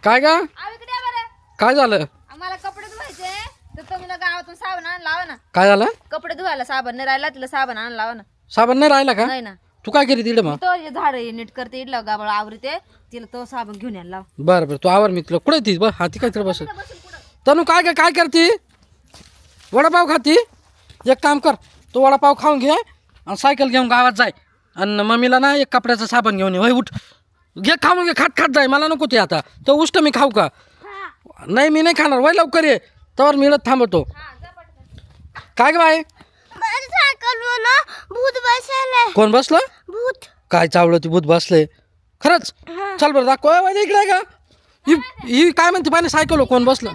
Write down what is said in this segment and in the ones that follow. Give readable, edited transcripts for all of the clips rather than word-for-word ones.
काय का आव इकडे या बरं. काय झालं आम्हाला कपडे धुवायचे तर तुम्ही ना गावातून साबण आणून लावा ना. काय झालं कपडे धुवायला साबण नाही राहिला तिला साबण आणून लावा ना. साबण नाही राहिला का नाही ना तू काय केली तिकडे मग तो हे झाड हे नीट करते इडला गाबळ आवरते तिला तो साबण घेऊन यायला लावा. बरं बरं तू आवर मी तुला कुठे ती बरं हाती काय तर बस तनू काय काय करते वडापाव खाती एक काम कर तो वडापाव खाऊन घे आणि सायकल घेऊन गावात जाय आणि मम्मीला ना एक कपड्याचं साबण घेऊन ये वय उठ घे खाऊन घे खात खात जाय मला नको ते आता तो उष्ट मी खाऊ का नाही मी नाही खाणार वय लवकर ये तर मिळत थांबवतो काय ग बाय भूत बसले कोण बसलं भूत काय चावलं ती भूत बसले खरंच चल बरं दाखव वय इकडे का ही काय म्हणते पाहिजे सायकल कोण बसलं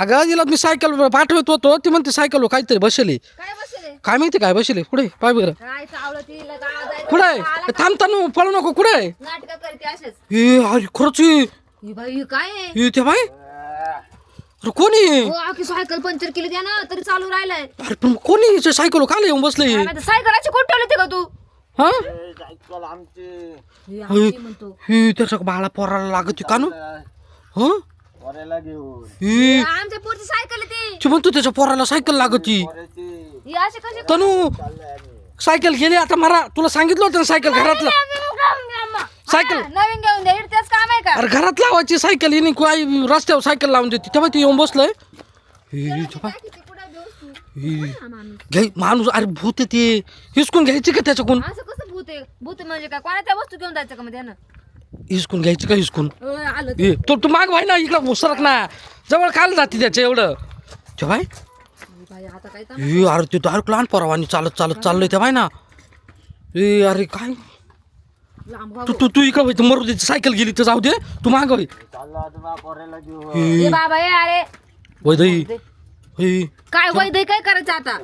अगं तिला मी सायकल पाठवत होतो ती म्हणते सायकल काहीतरी बसली काय बसले काय माहिती काय बसली कुठे पाय बरं काय चावलं तिला गावात जायचं. कुठे थांबताना पळू नको कुठे नाटकं करते असेच. हे अरे खरंच ही बाई ही काय आहे? हे ते बाय अरे कोणी हो आखी सायकल पंक्चर केली त्या ना तरी चालू राहिलाय. अरे पण कोणी हिच्या सायकल काल येऊन बसले काय माहिती, सायकलाची कोण ठेवली होती का तू हा ही आमची म्हणतो हे त्याच्या बाळा पोराला लागत का नो हं हे आमच्या पोरची सायकल आहे ती म्हणतो त्याच्या पोराला सायकल लागती ती ही अशी कशी तनू सायकल गेली आता मारा तुला सांगितलं होतं ना सायकल घरातलं सायकल नवीन घेऊन दे तेच काम आहे का अरे घरात लावायची सायकल हिने काही रस्त्यावर सायकल लावून देते तेव्हा ती येऊन बसलंय हे ते पाय. घे माणूस अरे भूत ते हिसकून घ्यायची का त्याच्याकडून असं कसं भूत आहे भूत म्हणजे काय कोणाच्या वस्तू घेऊन जायचं का मध्ये ना हिसकून घ्यायची का हिसकून आलं हे तू माग भाई ना इकडं सरक ना जवळ काल जाते त्याच्या एवढं ते भाई बाई आता काय हे अरे ते डायरेक्ट लहान पोरावानी चालत चालत चाललंय त्या भाई ना ए अरे काय लांब तू तू तू इकडं तू मरू दे सायकल गेली तर जाऊ दे तू माग भाई ए बाबा ए अरे वैदई हे काय वैद्य काय करायचं आता